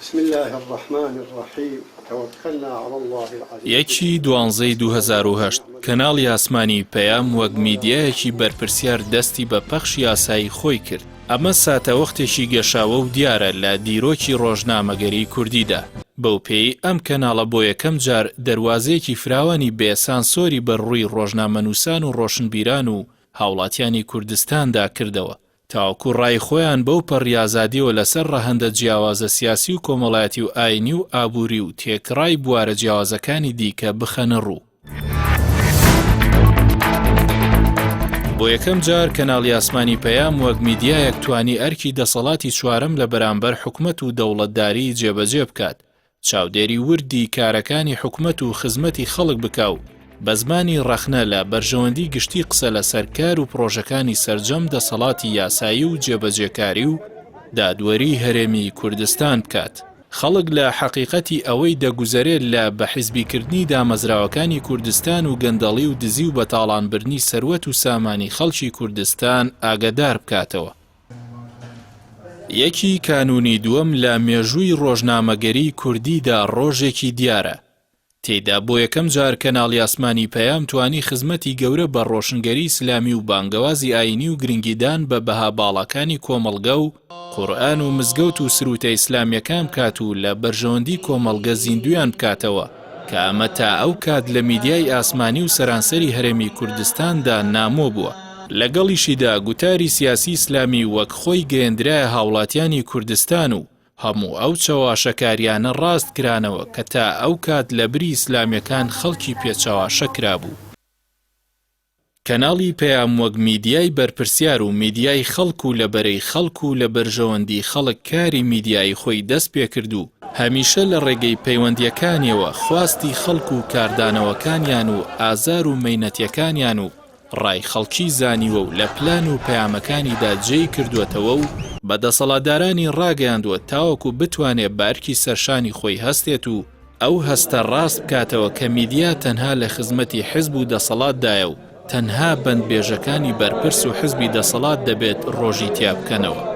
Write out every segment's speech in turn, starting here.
بسم الله الرحمن الرحيم توكلنا على الله العظيم. یەکی دوانزەی 2008 کەناڵی ئاسمانی پەیام وەک میدیایەکی بەرپرسیار دەستی بە پەخشی یاسایی خۆی کرد. ئەمە ساتەوەختێکی گەشاوە و دیارە لە دیرۆکی ڕۆژنامەگەری کوردیدا. بەو پێی ئەم کەناڵە بۆ یەکەم جار دەواازەیەکی فراوانی بێسانسۆری بەڕووی ڕۆژنامەنووسان و ڕۆشنبیران و هاوڵاتیانی کوردستاندا کردەوە. تاوەکو ڕای خۆیان بەو پەڕیازادیەوە لەسەر ڕەهەندە جیاوازە سیاسی و کۆمەڵایەتی و ئاینی و ئابووری و تێکڕای بوارە جیاوازەکانی دیکە بخەنە ڕوو. بۆ یەکەم جار کەناڵی ئاسمانی پەیام وەک میدیایەک توانی ئەرکی دەسەڵاتی چوارەم لە بەرامبەر حکومەت و دەوڵەتداری جێبەجێ بکات، چاودێری وردی کارەکانی حکومەت و خزمەتی خەڵک بکاو، بە زمانی ڕەخنە لە بەرژەوەندی گشتی قسە لە سەرکار و پرۆژەکانی سەرجەم دەسەڵاتی یاسایی و جێبەجێکاری و دادوەری هەرێمی کوردستان بکات. خەڵک لە حەقیقەتی ئەوەی دەگوزارێت لە بەحیزبیکردنی دامەزراوەکانی کوردستان و گەندەڵی و دزی و بەتاڵانبرنی سەروەت و سامانی خەڵکی کوردستان ئاگادار بکاتەوە. یەکی کانونی دووەم لە مێژووی ڕۆژنامەگەری کوردیدا ڕۆژێکی دیارە. تێیدا بۆ یەکەم جار کەناڵی ئاسمانی پەیام توانی خزمەتی گەورە بە ڕۆشنگەری ئیسلامی و بانگەوازی ئاینی و گرنگیدان بە بەها باڵەکانی کۆمەڵگە و قورئان و مزگەوت و سروتە ئیسلامیەکان بکات و لە بەرژەوەندی کۆمەڵگە زیندویان بکاتەوە کە ئەمە تا ئەو کات لە میدیای ئاسمانی و سەرانسەری هەرێمی کوردستاندا نامۆ بووە. لەگەڵیشیدا گوتاری سیاسی ئیسلامی وەک خۆی گەیەندرایە هاوڵاتیانی کوردستان و هەموو ئەو چاواشەکاریانە ڕاست کرانەوە کە تا ئەو کات لە بری ئیسلامیەکان خەڵکی پێچاواشە کرابوو. کەناڵی پەیام وەک میدیای بەرپرسیار و میدیای خەڵک و لەبەرەی خەڵک و لە بەرژەوەندی خەڵک کاری میدیای خۆی دەست پێ کرد و هەمیشە لە ڕێگەی پەیوەندیەکانیەوە خواستی خەڵک و کاردانەوەکانیان و ئازار و مەینەتیەکانیان و ڕای خەڵکی زانیوە و لە پلان و پەیامەکانیدا جێی کردوێتەوە و بەدەسەڵاتدارانی ڕاگەیاندووە تاوەکو بتوانێت بارکی سەرشانی خۆی هەستێت و ئەو هەستە ڕاست بکاتەوە کە میدیا تەنها لە خزمەتی حیزب و دەسەڵاتدایە و تەنها بەندبێژەکانی بەرپرس و حزبی دەسەڵات دەبێت ڕۆژی تیا بکەنەوە.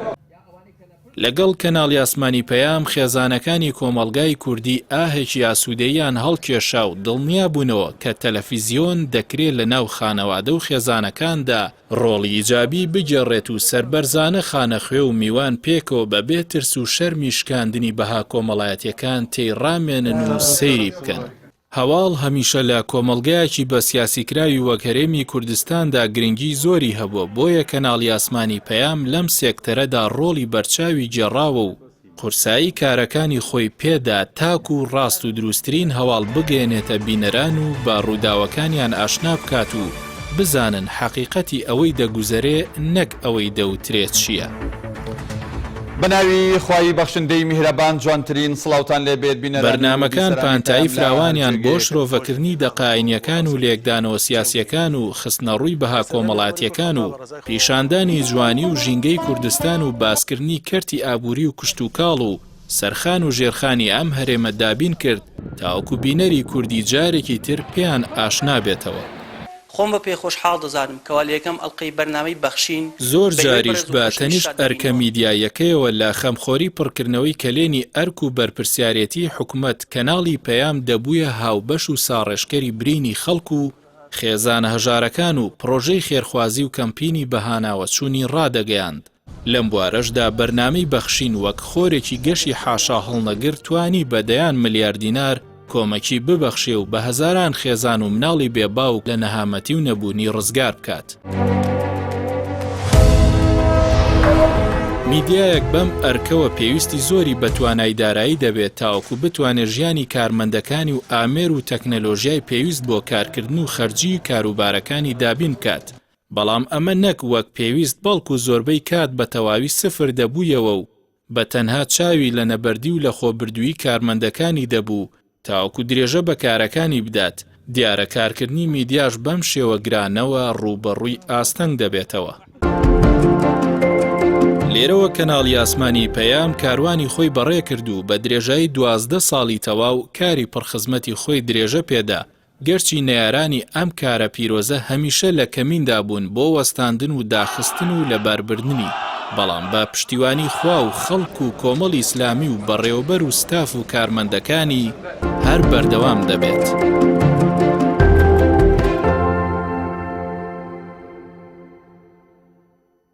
لەگەڵ کەناڵی ئاسمانی پەیام خێزانەکانی کۆمەڵگای کوردی ئاهێکی ئاسوودەییان هەڵکێشا و دڵنیا بوونەوە کە تەلەڤیزیۆن دەکرێت لە ناو خانەوادە و خێزانەکاندا ڕۆڵی ئیجابی بگێڕێت و سەربەرزانە خانەخوێ و میوان پێکەوە بەبێ ترس و شەرمی شکاندنی بەها کۆمەڵایەتیەکان تێیڕامێنن و سەیری بکەن. هەواڵ هەمیشە لە کۆمەڵگەیەکی بە سیاسیکراوی وەک هەرێمی کوردستاندا گرنگی زۆری هەبووە، بۆیە کەناڵی ئاسمانی پەیام لەم سێکتەرەدا ڕۆڵی بەرچاوی جێڕاوە و قورسایی کارەکانی خۆی پێدا تاک و ڕاست و دروستترین هەواڵ بگەێنێتە بینەران و با ڕووداوەکانیان ئاشنا بکات و بزانن حەقیقەتی ئەوەی دەگوزەرێ نەک ئەوەی دەوترێت چییە. بەناوی خوای بەخشندەی میهرەبان جوانترین سڵاوتان لێبێت بینەران. بەرنامەکان پانتایی فراوانیان بۆ شرۆڤەکردنی دەقاینیەکان و لێکدانەوە سیاسیەکان و خستنەڕووی بەها کۆمەڵاتیەکان و پیشاندانی جوانی و ژینگەی کوردستان و باسکردنی کەرتی ئابووری و کشت و کاڵ و سەرخان و ژێرخانی ئەم هەرێمە دابین کرد تاوەکو بینەری کوردی جارێکی تر پێیان ئاشنا بێتەوە. خۆم بە پێ خۆشحاڵ دەزانم کەوا لە یەکەم ئەڵقەی بەرنامەی بەخشین زۆر جاریش بە تەنیشت ئەرکە میدیایەکەیەوە لە خەمخۆری پڕکردنەوەی کەلێنی ئەرک و بەرپرسیارەتی حکومەت کەناڵی پەیام دەبوویە هاوبەش و ساڕێژکەری برینی خەڵک و خێزانە هەژارەکان و پرۆژەی خێرخوازی و کەمپینی بەهاناوەچوونی ڕادەگەیاند. لەم بوارەشدا بەرنامەی بەخشین وەک خۆرێکی گەشی حاشا هەڵنەگر توانی بەدەیان ملیار دینار کۆمەکی ببەخشێ و بە هەزاران خێزان و مناڵی بێباوک لە نەهامەتی و نەبوونی ڕزگار بکات. میدیایەک بەم ئەرکەوە پێویستی زۆری بە توانای دارایی دەبێت تاوەکو بتوانێت ژیانی کارمەندەکانی و ئامێر و تەکنەلۆژیای پێویست بۆ کارکردن و خەرجی کاروبارەکانی دابین بکات. بەڵام ئەمە نەک وەک پێویست بەڵکو زۆربەی کات بە تەواوی سفر دەبوویەوە و بە تەنها چاوی لە نەبەردی و لە خۆبردووی کارمەندەکانی دەبوو تاوەکو درێژە بە کارەکانی بدات. دیارە کارکردنی میدیاش بەم شێوە گرانەوە ڕوبەڕووی ئاستەنگ دەبێتەوە. لێرەوە کەناڵی ئاسمانی پەیام کاروانی خۆی بەڕێ کرد و بە درێژایی 12 ساڵی تەواو کاری پڕخزمەتی خۆی درێژە پێدا گەرچی نەیارانی ئەم کارە پیرۆزە هەمیشە لە کەمیندا بوون بۆ وەستاندن و داخستن و لەباربردنی، بەڵام بە پشتیوانی خوا و خەڵک و کۆمەڵی ئیسلامی و بەڕێوەبەر و ستاف و کارمەندەکانی هەر بەردەوام دەبێت.